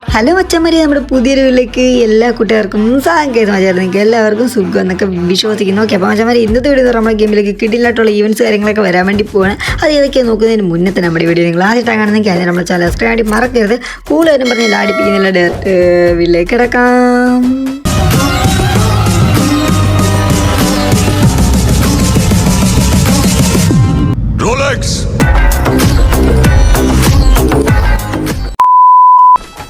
Hello മച്ചന്മാരെ, നമ്മുടെ പുതിയൊരു വീട്ടിലേക്ക് എല്ലാ കൂട്ടുകാർക്കും സാങ്കേതിക നിങ്ങൾക്ക് എല്ലാവർക്കും സുഖം എന്നൊക്കെ വിശ്വസിക്കുന്നു. ഓക്കെ, അപ്പോൾ മച്ചന്മാരെ ഇന്നത്തെ വീഡിയോ നമ്മുടെ ഗെയിമിലേക്ക് കിട്ടില്ലായിട്ടുള്ള ഈവൻറ്റ്സ് കാര്യങ്ങളൊക്കെ വരാൻ വേണ്ടി പോവാണ്. അത് ഏതൊക്കെയാണ് നോക്കുന്നതിന് മുന്നത്തെ നമ്മുടെ വീഡിയോ നിങ്ങൾ ആദ്യമായിട്ടാണ് കാണുന്നെങ്കിൽ അതിന് നമ്മുടെ ചാനൽ സബ്സ്ക്രൈബ് ആയിട്ട് മറക്കരുത്. കൂടുതലും പറഞ്ഞാൽ ലാടിപ്പിക്കുന്നില്ല. ഡയറക്റ്റ് വീട്ടിലേക്ക് കിടക്കാം.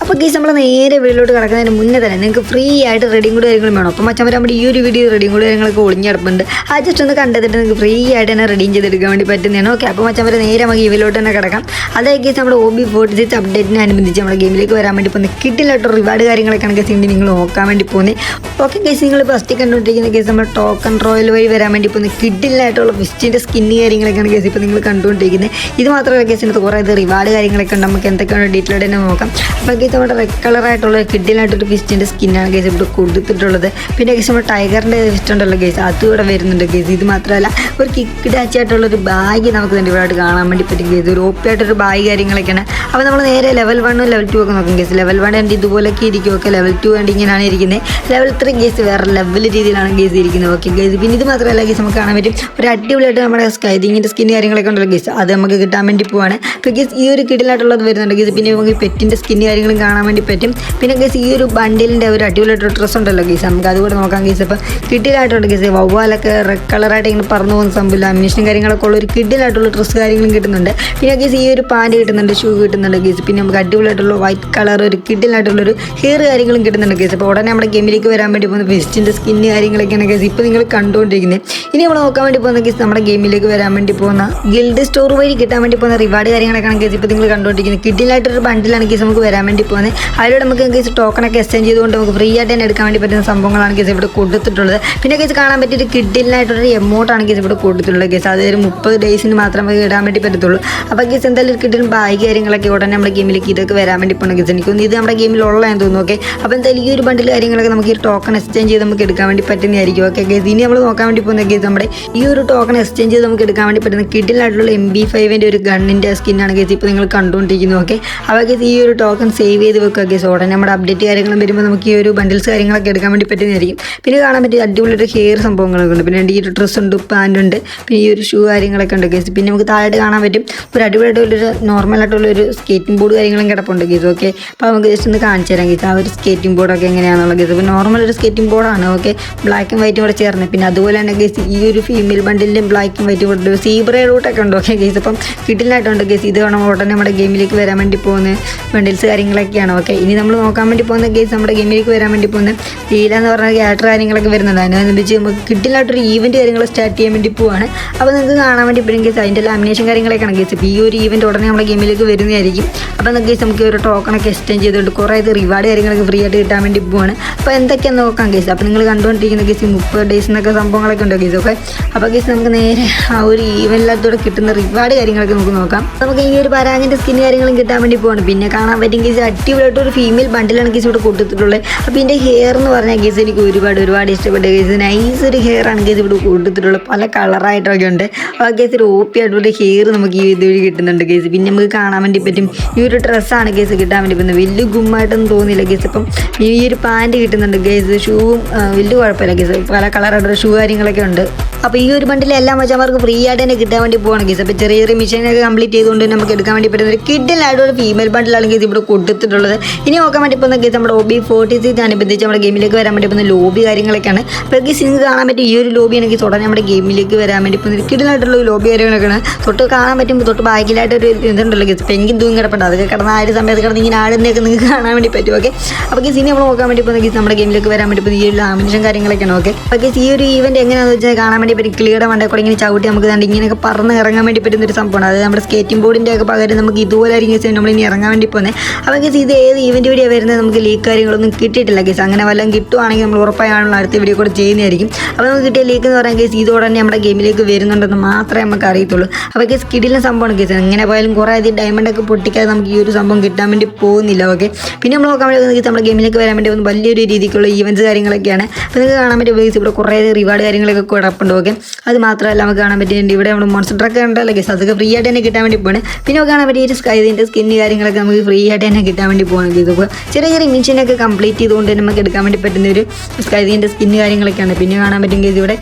അപ്പോൾ ഗൈസ് നമ്മൾ നേരെ വീട്ടിലോട്ട് കിടക്കുന്നതിന് മുന്നേ തന്നെ നിങ്ങൾക്ക് ഫ്രീ ആയിട്ട് റെഡിയും കൂടി കാര്യങ്ങളും വേണം. അപ്പോൾ മച്ചന്മാർ നമ്മുടെ ഈ ഒരു വീഡിയോ റെഡിയും കൂടി കാര്യങ്ങളൊക്കെ ഒളിഞ്ഞിടപ്പുണ്ട്. ആ ജസ്റ്റ് ഒന്ന് കണ്ടെത്തിട്ട് നിങ്ങൾക്ക് ഫ്രീ ആയിട്ട് തന്നെ റെഡിയും ചെയ്തെടുക്കാൻ വേണ്ടി പറ്റുന്നതാണ്. ഓക്കെ, അപ്പോൾ മച്ചന്മാർ നേരെ നമുക്ക് ഈ വീട്ടിലോട്ട് തന്നെ കിടക്കാം. അതായത് ഗൈസ് നമ്മുടെ OB46 അപ്ഡേറ്റിനെ അനുബന്ധിച്ച് നമ്മുടെ ഗെയിമിലേക്ക് വരാൻ വേണ്ടി പോകുന്നത് കിട്ടില്ലായിട്ട് റിവാർഡ് കാര്യങ്ങളൊക്കെയാണ് ഗൈസ് ഇനി നിങ്ങൾ നോക്കാൻ വേണ്ടി പോകുന്നത്. ഓക്കെ ഗൈസ്, നിങ്ങൾ ഫസ്റ്റ് കണ്ടുകൊണ്ടിരിക്കുന്ന ഗൈസ് നമ്മൾ ടോക്കൺ റോയൽ വഴി വരാൻ വേണ്ടി പോകുന്നത് കിട്ടില്ലായിട്ടുള്ള ഫിസ്റ്റിൻ്റെ സ്കിന്ന് കാര്യങ്ങളൊക്കെയാണ് ഗൈസ് ഇപ്പോൾ നിങ്ങൾ കണ്ടുകൊണ്ടിരിക്കുന്നത്. ഇത് മാത്രമല്ല ഗൈസ് ഇതിനകത്ത് കുറേ റിവാർഡ് കാര്യങ്ങളൊക്കെ ഉണ്ട്. നമുക്ക് എന്തൊക്കെയാണ് ഡീറ്റെയിൽ തന്നെ നോക്കാം. അപ്പോൾ ഗൈസ് നമ്മുടെ റെഡ് കളറായിട്ടുള്ള കിഡിലായിട്ടൊരു ഫിസ്റ്റിൻ്റെ സ്കിന്നാണ് ഗൈസ് ഇവിടെ കൊടുത്തിട്ടുള്ളത്. പിന്നെ ഗൈസ് നമ്മുടെ ടൈഗറിൻ്റെ ഫിസ്റ്റ് ഉണ്ടല്ലോ ഗൈസ്, അതും ഇവിടെ വരുന്നുണ്ട് ഗൈസ്. ഇത് മാത്രമല്ല ഒരു കിക്ക് ഡാച്ച് ആയിട്ടുള്ളൊരു ബാഗ് നമുക്ക് തന്നെ ഇവിടെ കാണാൻ വേണ്ടി പറ്റും ഗൈസ്. ഒരു OP ആയിട്ടൊരു ബാഗ് കാര്യങ്ങളൊക്കെയാണ്. അപ്പോൾ നമ്മൾ നേരെ ലെവൽ 1 ലെവൽ 2 ഒക്കെ നോക്കും ഗൈസ്. ലെവൽ 1 എൻ്റെ ഇതുപോലൊക്കെ ഇരിക്കും. ഓക്കെ, ലെവൽ 2 വേണ്ടി ഇങ്ങനെയാണ് ഇരിക്കുന്നത്. ലെവൽ 3 ഗൈസ് വേറെ ലെവൽ രീതിയിലാണ് ഗൈസ് ഇരിക്കുന്നത്. ഓക്കെ ഗൈസ്, പിന്നെ ഇത് മാത്രമല്ല ഗൈസ് നമുക്ക് കാണാൻ പറ്റും ഒരു അടിപൊളിയായിട്ട് നമ്മുടെ സ്കൈതിങ്ങിൻ്റെ സ്കിൻ കാര്യങ്ങളൊക്കെ ഉണ്ടല്ലോ ഗൈസ്, അത് നമുക്ക് കിട്ടാൻ വേണ്ടി പോവാണ്. അപ്പോൾ ഗൈസ് ഈ ഒരു കിഡിലായിട്ടുള്ളത് വരുന്നുണ്ട് ഗൈസ്. പിന്നെ നമുക്ക് പെറ്റിൻ്റെ സ്കിൻ കാര്യങ്ങളും കാണാൻ വേണ്ടി പറ്റും. പിന്നെ ഗൈസ് ഈ ഒരു ബണ്ടിലിൻ്റെ ഒരു അടിപൊളിയായിട്ടൊരു ഡ്രസ്സ് ഉണ്ടല്ലോ ഗൈസ്, നമുക്ക് അതുകൂടെ നോക്കാം ഗൈസ്. അപ്പോൾ കിഡിലായിട്ടുണ്ട് ഗൈസ്. വവ്വാലൊക്കെ റെഡ് കളറായിട്ട് ഇങ്ങനെ പറന്നു പോകുന്ന സംഭവമില്ല, അമ്യൂഷൻ കാര്യങ്ങളൊക്കെ ഉള്ള ഒരു കിഡിലായിട്ടുള്ള ഡ്രസ്സ് കാര്യങ്ങളും കിട്ടുന്നുണ്ട്. പിന്നെ ഗൈസ് ഈ ഒരു പാൻറ് കിട്ടുന്നുണ്ട്, ഷൂ കിട്ടുന്നുണ്ട് ഗൈസ്. പിന്നെ നമുക്ക് അടിപൊളിയായിട്ടുള്ള വൈറ്റ് കളർ ഒരു കിഡിലായിട്ടുള്ളൊരു ഹെയർ കാര്യങ്ങളും കിട്ടുന്നുണ്ട് ഗൈസ്. അപ്പോൾ ഉടനെ നമ്മുടെ ഗെയിമിലേക്ക് വരാൻ വേണ്ടി പോകുന്ന ഫിസ്റ്റിൻ്റെ സ്കിന്ന് കാര്യങ്ങളൊക്കെയാണ് ഗൈസ് ഇപ്പോൾ നിങ്ങൾ കണ്ടുകൊണ്ടിരിക്കുന്നത്. ഇനി നമ്മൾ നോക്കാൻ വേണ്ടി പോകുന്ന ഗൈസ് നമ്മുടെ ഗെയിമിലേക്ക് വരാൻ വേണ്ടി പോകുന്ന ഗിൽഡ് സ്റ്റോർ വഴി കിട്ടാൻ വേണ്ടി പോകുന്ന റിവാർഡ് കാര്യങ്ങളൊക്കെയാണ് ഗൈസ് ഇപ്പോൾ നിങ്ങൾ കണ്ടുകൊണ്ടിരിക്കുന്നത്. കിഡിലായിട്ടൊരു ബണ്ടിലാണ് ഗൈസ് നമുക്ക് വരാൻ വേണ്ടി പോകുന്നത്. അതിലൂടെ നമുക്ക് ഗൈസ് ടോക്കണൊക്കെ എക്സ്ചേഞ്ച് ചെയ്തുകൊണ്ട് നമുക്ക് ഫ്രീ ആയിട്ട് തന്നെ എടുക്കാൻ വേണ്ടി പറ്റുന്ന സംഭവങ്ങളാണ് ഗൈസ് ഇവിടെ കൊടുത്തിട്ടുള്ളത്. പിന്നെ ഗൈസ് കാണാൻ പറ്റിയൊരു കിഡിലായിട്ടൊരു എമൗണ്ടാണ് ഗൈസ് ഇവിടെ കൊടുത്തിട്ടുള്ളത് ഗൈസ്. അതൊരു 30 ഡേയ്സിന് മാത്രമേ ഇടാൻ വേണ്ടി പറ്റത്തുള്ളൂ. അപ്പോൾ ഗൈസ് എന്തായാലും ഒരു കിഡിലും ബാഗ് കാര്യങ്ങളൊക്കെ ഉടനെ നമ്മുടെ ഗെയിമിലേക്ക് ഇതൊക്കെ വരാൻ വേണ്ടി പോകുന്ന ഗൈസ്. എനിക്കൊന്ന് ഇത് നമ്മുടെ ഗെയിമിലുള്ള എന്ന് തോന്നുന്നു. ഓക്കെ, അപ്പോൾ എന്തായാലും ഈ ഒരു ബണ്ടിൽ കാര്യങ്ങളൊക്കെ നമുക്ക് ഈ ടോക്കൺ എക്സ്ചേഞ്ച് ചെയ്ത് നമുക്ക് എടുക്കാൻ വേണ്ടി പറ്റുന്നതായിരിക്കും. ഓക്കെ ഗൈസ്, ഇനി നമ്മൾ നോക്കാൻ വേണ്ടി പോകുന്ന ഗൈസ് നമ്മുടെ ഈ ഒരു ടോക്കൺ എക്സ്ചേഞ്ച് ചെയ്ത് നമുക്ക് എടുക്കാൻ വേണ്ടി പറ്റുന്ന കിഡിലായിട്ടുള്ള MB5 ഒരു ഗണ്ണിൻ്റെ സ്കിന്നാണ് ഗൈസ് ഇപ്പോൾ നിങ്ങൾ കണ്ടുകൊണ്ടിരിക്കുന്നത്. ഓക്കെ, അപ്പോൾ ഗൈസ് ഈ ഒരു ടോക്കൺ സേവ് ചെയ്ത് വെക്കുക ഗൈസ്. ഉടനെ നമ്മുടെ അപ്ഡേറ്റ് കാര്യങ്ങളും വരുമ്പോൾ നമുക്ക് ഈ ഒരു ബണ്ടിൽസ് കാര്യങ്ങളൊക്കെ എടുക്കാൻ വേണ്ടി പറ്റുന്നതായിരിക്കും. പിന്നെ കാണാൻ പറ്റിയ അടിപൊളിയൊരു ഹെയർ സംഭവങ്ങളൊക്കെ ഉണ്ട്. പിന്നെ ഈ ഒരു ഡ്രസ്സ് ഉണ്ട്, പാൻറ് ഉണ്ട്, പിന്നെ ഈ ഒരു ഷൂ കാര്യങ്ങളൊക്കെ ഉണ്ട് ഗൈസ്. പിന്നെ നമുക്ക് താഴെ കാണാൻ പറ്റും ഒരു അടിപൊളിയായിട്ടുള്ളൊരു നോർമലായിട്ടുള്ളൊരു സ്കേറ്റിംഗ് ബോർഡ് കാര്യങ്ങളും കിടപ്പുണ്ട് ഗൈസ്. ഓക്കെ, അപ്പോൾ നമുക്ക് ജസ്റ്റ് ഒന്ന് കാണിച്ചു തരാം ഗൈസ് ആ ഒരു സ്കേറ്റിംഗ് ബോർഡൊക്കെ എങ്ങനെയാണെന്നുള്ള ഗൈസ്. അപ്പോൾ നോർമൽ ഒരു സ്കേറ്റിംഗ് ബോർഡാണ്. ഓക്കെ, ബ്ലാക്കും വൈറ്റും കൂടെ ചേർന്ന്. പിന്നെ അതുപോലെ തന്നെ ഗൈസ് ഈ ഒരു ഫീമെയിൽ ബണ്ടിലും ബ്ലാക്കും വൈറ്റും കൂടെ സീബ്ര റൂട്ടൊക്കെ ഉണ്ട്. ഓക്കെ ഗൈസ്, അപ്പം കിട്ടില്ലായിട്ടുണ്ട് ഗൈസ്. ഇത് വേണം ഉടനെ നമ്മുടെ ഗെയിമിലേക്ക് വരാൻ വേണ്ടി പോകുന്ന ബണ്ടിൽസ് കാര്യങ്ങളൊക്കെയാണ്. ഓക്കെ, ഇനി നമ്മൾ നോക്കാൻ വേണ്ടി പോകുന്ന ഗെയിംസ് നമ്മുടെ ഗെയിമിലേക്ക് വരാൻ വേണ്ടി പോകുന്ന ലീല എന്ന് പറഞ്ഞ ക്യാരക്ടർ കാര്യങ്ങളൊക്കെ വരുന്നുണ്ട്. അതിനനുസരിച്ച് നമുക്ക് കിട്ടില്ലായിട്ടൊരു ഈവൻറ്റ് കാര്യങ്ങൾ സ്റ്റാർട്ട് ചെയ്യാൻ വേണ്ടി പോവാണ്. അപ്പോൾ നിങ്ങൾക്ക് കാണാൻ വേണ്ടി പറ്റും ഗെയ്സ് അതിൻ്റെ ലാമിനേഷൻ കാര്യങ്ങളൊക്കെയാണ് ഗെയ്സ്. ഇപ്പോൾ ഈ ഒരു ഈവൻറ്റ് ഉടനെ നമ്മുടെ ഗെയിമിലേക്ക് വരുന്നതായിരിക്കും. അപ്പോൾ നമുക്ക് ഗെയ്സ് നമുക്ക് ഒരു ടോക്കണൊക്കെ എക്സ്ചേഞ്ച് ചെയ്തുകൊണ്ട് കുറേ റിവാർഡ് കാര്യങ്ങളൊക്കെ ഫ്രീ ആയിട്ട് കിട്ടാൻ വേണ്ടി പോവാണ്. അപ്പോൾ എന്തൊക്കെയാണെന്ന് നോക്കാം ഗെയ്സ്. അപ്പോൾ നിങ്ങൾ കണ്ടുകൊണ്ടിരിക്കുന്ന ഗെയ്സ് 30 ഡേയ്സ് എന്നൊക്കെ സംഭവങ്ങളൊക്കെ ഉണ്ട് ഗെയ്സ്. ഓക്കെ, അപ്പോൾ ഗെയ്സ് നമുക്ക് നേരെ ആ ഒരു ഈവൻറ്റിലൂടെ കിട്ടുന്ന റിവാർഡ് കാര്യങ്ങളൊക്കെ നമുക്ക് നോക്കാം. നമുക്ക് ഈ ഒരു പരാഗിൻ്റെ സ്കിൻ കാര്യങ്ങളും കിട്ടാൻ വേണ്ടി പോവാണ്. പിന്നെ കാണാൻ പറ്റും ഗെയ്സ് അടിപൊളിയായിട്ടൊരു ഫീമെയിൽ ബണ്ടിലാണ് ഗെയ്സ് ഇവിടെ കൊടുത്തിട്ടുള്ളത്. അപ്പോൾ ഇതിൻ്റെ ഹെയർ എന്ന് പറഞ്ഞാൽ ഗെയ്സ് എനിക്ക് ഒരുപാട് ഇഷ്ടപ്പെട്ട ഗെയ്സ്. നൈസ് ഒരു ഹെയർ ആണ് ഗെയ്സ് ഇവിടെ കൊടുത്തിട്ടുള്ളത്. പല കളറായിട്ടൊക്കെ ഉണ്ട്. ആ ഗെയ്സ് ഒരു OP ആയിട്ടുള്ള ഹെയർ നമുക്ക് ഈ ഇത് വഴി കിട്ടുന്നുണ്ട് ഗെയ്സ്. പിന്നെ നമുക്ക് കാണാൻ വേണ്ടി പറ്റും ഈ ഒരു ഡ്രസ്സാണ് ഗെയ്സ് കിട്ടാൻ വേണ്ടി പറ്റുന്നത്. വലിയ ഗുമ്മായിട്ടൊന്നും തോന്നിയില്ല ഗെയ്സ്. ഇപ്പം ഈ ഒരു പാൻറ് കിട്ടുന്നുണ്ട് ഗെയ്സ്. ഷൂവും വലിയ കുഴപ്പമില്ല ഗെയ്സ്. പല കളറായിട്ടുള്ള ഷൂ കാര്യങ്ങളൊക്കെ ഉണ്ട്. അപ്പോൾ ഈ ഒരു ബണ്ടിൽ എല്ലാ മച്ചന്മാർക്ക് ഫ്രീ ആയിട്ട് തന്നെ കിട്ടാൻ വേണ്ടി പോകണം ഗെയ്സ്. അപ്പോൾ ചെറിയ മിഷനൊക്കെ കംപ്ലീറ്റ് ചെയ്തുകൊണ്ട് നമുക്ക് എടുക്കാൻ വേണ്ടി പറ്റുന്ന ഒരു കിഡിലായിട്ടൊരു ഫീമെയിൽ ബണ്ടിലാണ് ഗെയ്സ് ഇവിടെ കൊടുത്തിട്ടുള്ളത്. ഇനി നോക്കാൻ വേണ്ടി പോകുന്ന ഗെയ്സ് നമ്മുടെ OB46 അനുബന്ധിച്ച് നമ്മുടെ ഗെയിമിലേക്ക് വരാൻ വേണ്ടി പോകുന്ന ലോബി കാര്യങ്ങളൊക്കെയാണ്. അപ്പോൾ ഗെയ്സ് നിങ്ങൾക്ക് കാണാൻ പറ്റും ഈ ഒരു ലോബി എനിക്ക് തുടങ്ങി നമ്മുടെ ഗെയിമിലേക്ക് വരാൻ വേണ്ടി പോകുന്ന കിഡിലായിട്ടുള്ള ഒരു ലോബി കാര്യങ്ങളൊക്കെയാണ്. തൊട്ട് കാണാൻ പറ്റും തൊട്ട് ബാക്കിലായിട്ടൊരു ഇതുണ്ടല്ലോ ഗെയ്സ്, പെങ്കിൻ തൂങ്ങി കിടപ്പുണ്ട്. അതൊക്കെ കിടന്ന ആ ഒരു സമയത്ത് കിടന്ന് ഇങ്ങനെ ആടുന്നതൊക്കെ നിങ്ങൾക്ക് കാണാൻ വേണ്ടി പറ്റും. ഓക്കെ, അപ്പോൾ ഗെയ്സ് ഇനി നമ്മൾ നോക്കാൻ വേണ്ടി പോകുന്ന ഗെയ്സ് നമ്മുടെ ഗെയിമിലേക്ക് വരാൻ വേണ്ടി പോകുന്ന ഈ ഒരു ലാമിനേഷൻ കാര്യങ്ങളൊക്കെയാണ്. ഓക്കെ, അപ്പോൾ ഗെയ്സ് ഈ ഒരു ഈവൻറ്റ് എങ്ങനെയാണെന്ന് വെച്ചാൽ കാണാൻ വേണ്ടി പറ്റും ക്ലിയർ മണ്ടേ കൂടെ ഇങ്ങനെ ചവിട്ടി നമുക്ക് കണ്ട് ഇങ്ങനെയൊക്കെ പറന്ന് ഇറങ്ങാൻ വേണ്ടി പറ്റുന്ന ഒരു സംഭവമാണ്. അതായത് നമ്മുടെ സ്കേറ്റിംഗ് ബോർഡിൻ്റെ ഒക്കെ പകരം നമുക്ക് ഇതുപോലെ ആയിരിക്കും നമ്മൾ ഇനി ഇറങ്ങാൻ വേണ്ടി പോകുന്നത്. അപ്പോൾ ഗെയ്സ് ഇത് ഏത് ഈവൻറ്റ് വഴിയാണ് വരുന്നത് നമുക്ക് ലീക്ക് കാര്യങ്ങളൊന്നും കിട്ടിയിട്ടില്ല ഗെയ്സ്. അങ്ങനെ വല്ലതും കിട്ടുവാണെങ്കിൽ നമ്മൾ ഉറപ്പായാണല്ലോ അടുത്ത വീഡിയോ കൂടെ ചെയ്യുന്നതായിരിക്കും. അപ്പോൾ നമുക്ക് കിട്ടിയ ലീക്ക് എന്ന് പറയാൻ ഗെയ്സ് ഇത് ഉടനെ നമ്മുടെ ഗെയിമിലേക്ക് വരുന്നുണ്ടെന്ന് മാത്രമേ നമുക്ക് അറിയത്തുള്ളൂ. അപ്പോൾ ഗെയ്സ് കിടിലൻ സംഭവമാണ് ഗെയ്സ്. എങ്ങനെ പോയാലും കുറേ അധികം ഡയമണ്ടൊക്കെ പൊട്ടിക്കാതെ നമുക്ക് ഈ ഒരു സംഭവം കിട്ടാൻ വേണ്ടി പോകുന്നില്ല. ഓക്കെ, പിന്നെ നമ്മൾ നോക്കാൻ വേണ്ടി ഗെയ്സ് നമ്മുടെ ഗെയിമിലേക്ക് വരാൻ വേണ്ടി വലിയൊരു രീതിക്കുള്ള ഈവൻറ്റ്സ് കാര്യങ്ങളൊക്കെയാണ്. അപ്പോൾ നിങ്ങൾക്ക് കാണാൻ പറ്റും ഗെയ്സ് ഇവിടെ കുറേ റിവാർഡ് കാര്യങ്ങളൊക്കെ കിടപ്പുണ്ട്. ഓക്കെ. അത് മാത്രമല്ല നമുക്ക് കാണാൻ പറ്റിയിട്ടുണ്ട് ഇവിടെ നമ്മൾ മോൺസ്റ്റർ ട്രക്ക് ഉണ്ടല്ലോ ഗൈസ്, അതൊക്കെ ഫ്രീ ആയിട്ട് തന്നെ കിട്ടാൻ വേണ്ടി പോകണം. പിന്നെ നമുക്ക് കാണാൻ പറ്റിയ ഒരു സ്കൈതിൻ്റെ സ്കിന്ന് കാര്യങ്ങളൊക്കെ നമുക്ക് ഫ്രീ ആയിട്ട് തന്നെ കിട്ടാൻ വേണ്ടി പോകണം ഗൈസ്. അപ്പോൾ ചെറിയ ചെറിയ മിഷനൊക്കെ കംപ്ലീറ്റ് ചെയ്തുകൊണ്ട് തന്നെ നമുക്ക് എടുക്കാൻ വേണ്ടി പറ്റുന്ന ഒരു സ്കൈതിൻ്റെ സ്കിന്ന് കാര്യങ്ങളൊക്കെയാണ്. പിന്നെ കാണാൻ പറ്റും ഗൈസ് ഇവിടെ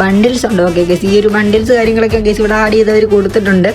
ബണ്ടിൽസ് ഉണ്ട്. ഓക്കെ ഗൈസ്, ഈ ഒരു ബണ്ടിൽസ് കാര്യങ്ങളൊക്കെ ഗൈസ് ഇവിടെ ആഡ് ചെയ്തവർ കൊടുത്തിട്ടുണ്ട്.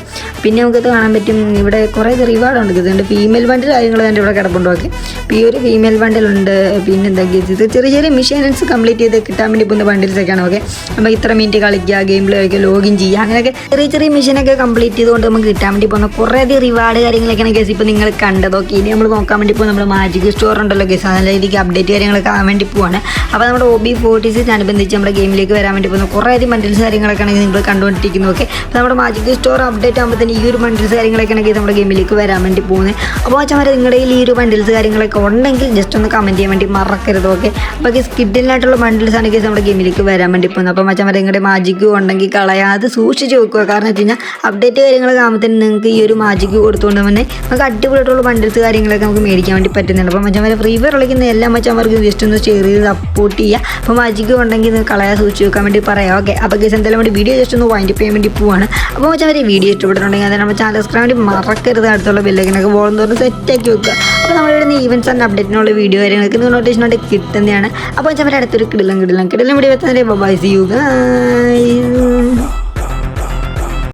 പിന്നെ നമുക്കത് കാണാൻ പറ്റും ഇവിടെ കുറേ റിവാർഡുണ്ട് ഗൈസ്. ഉണ്ട് ഫീമെയിൽ ബണ്ടിൽ കാര്യങ്ങൾ തന്നെ ഇവിടെ കിടപ്പുണ്ട്. ഓക്കെ, അപ്പോൾ ഈ ഒരു ഫീമെയിൽ ബണ്ടിലുണ്ട്. പിന്നെ എന്താ ഗൈസ്, ഇത് ചെറിയ ചെറിയ മിഷൻസ് കംപ്ലീറ്റ് ചെയ്ത് കിട്ടാൻ വേണ്ടി പോകുന്ന ബണ്ടിൽസ് ഒക്കെയാണ്. ഓക്കെ, നമുക്ക് ഇത്ര മിനിറ്റ് കളിക്കുക, ഗെയിം പ്ലേ കളിക്കുക, ലോഗിൻ ചെയ്യുക, അങ്ങനെയൊക്കെ ചെറിയ ചെറിയ മിഷനൊക്കെ കംപ്ലീറ്റ് ചെയ്തുകൊണ്ട് നമുക്ക് കിട്ടാൻ വേണ്ടി പോകുന്ന കുറേയധികം റിവാർഡ് കാര്യങ്ങളൊക്കെയാണ് ഗൈസ് ഇപ്പോൾ നിങ്ങൾ കണ്ടത്. ഓക്കെ, ഇനി നമ്മൾ നോക്കാൻ വേണ്ടി പോകും നമ്മുടെ മാജിക് സ്റ്റോർ ഉണ്ടല്ലോ ഗൈസ്, നല്ല രീതിക്ക് അപ്ഡേറ്റ് കാര്യങ്ങളൊക്കെ ആകാൻ വേണ്ടി പോവാണ്. അപ്പോൾ നമ്മുടെ OB46 അനുബന്ധിച്ച് നമ്മുടെ ഗെയിമിലേക്ക് വരാൻ വേണ്ടി പോകുന്ന കുറേയധികം ബണ്ടിൽസ് കാര്യങ്ങളൊക്കെയാണ് നിങ്ങൾ കണ്ടുകൊണ്ടിരിക്കുന്നത്. ഓക്കെ, അപ്പോൾ നമ്മുടെ മാജിക് സ്റ്റോർ അപ്ഡേറ്റ് ആകുമ്പോൾ തന്നെ ഈ ഒരു ബണ്ടിൽസ് കാര്യങ്ങളൊക്കെയാണ് നമ്മുടെ ഗെയിമിലേക്ക് വരാൻ വേണ്ടി പോകുന്നത്. അപ്പോൾ മച്ചാമാരെ നിങ്ങളുടെ ഈ ഒരു ബണ്ടിൽസ് കാര്യങ്ങളൊക്കെ ഉണ്ടെങ്കിൽ ജസ്റ്റ് ഒന്ന് കമൻറ്റ് ചെയ്യാൻ വേണ്ടി മറക്കരുത്. ഓക്കെ, അപ്പോൾ സ്കിഡിനായിട്ടുള്ള ബണ്ടിൽസ് ആണ് ഗൈസ് നമ്മുടെ ഗെയിമിലേക്ക് വരാൻ വേണ്ടി പോകുന്നത്. അപ്പോൾ മച്ചാമാരെ നിങ്ങളുടെ മാജിക് ഉണ്ടെങ്കിൽ കളയാതെ സൂക്ഷിച്ച് വെക്കുക. കാരണം വെച്ച് കഴിഞ്ഞാൽ അപ്ഡേറ്റ് കാര്യങ്ങളൊക്കെ ആകുമ്പോഴത്തേനും നിങ്ങൾക്ക് ഈ ഒരു മാജിക് കൊടുത്തുകൊണ്ട് തന്നെ നമുക്ക് അടിപൊളിയായിട്ടുള്ള ബണ്ടിൽസ് കാര്യങ്ങളൊക്കെ നമുക്ക് മേടിക്കാൻ വേണ്ടി പറ്റുന്നുണ്ട്. അപ്പോൾ മച്ചാമാരെ ഫ്രീ ഫയർ കളിക്കുന്ന എല്ലാ മച്ചാമാർക്കും ജസ്റ്റ് ഒന്ന് ഷെയർ ചെയ്ത് സപ്പോർട്ട് ചെയ്യുക. അപ്പോൾ മാജിക് ഉണ്ടെങ്കിൽ കളയാതെ സൂക്ഷിച്ച് വെക്കാൻ വേണ്ടി പറയാം. ഓക്കെ, അപ്പോൾ ഗൈസ് എന്തായാലും വേണ്ടി വീഡിയോ ജസ്റ്റ് ഒന്ന് വൈൻഡ് ചെയ്യാൻ വേണ്ടി പോവാണ്. അപ്പോൾ മച്ചാമാരെ വീഡിയോ ഇഷ്ടപ്പെട്ടിട്ടുണ്ടെങ്കിൽ അത് നമ്മുടെ ചാനൽ സബ്സ്ക്രൈബ് വേണ്ടി മറക്കരുത്. അടുത്തുള്ള ബെല്ലൈക്കനൊക്കെ ബോളം തോറും സെറ്റാക്കി വെക്കുക. അപ്പോൾ നമ്മളിവിടെ ഈവൻസ് ആൻഡ് അപ്ഡേറ്റിനുള്ള വീഡിയോ കാര്യങ്ങൾക്ക് നോട്ടിഫിക്കേഷൻ ആയിട്ട് കിട്ടുന്നതാണ്. അപ്പോൾ മച്ചാമാരെ അടുത്തൊരു കിടിലം വീഡിയോ എത്തുന്നതിൻ്റെ ബൈ, സീ യു ഗൈസ്.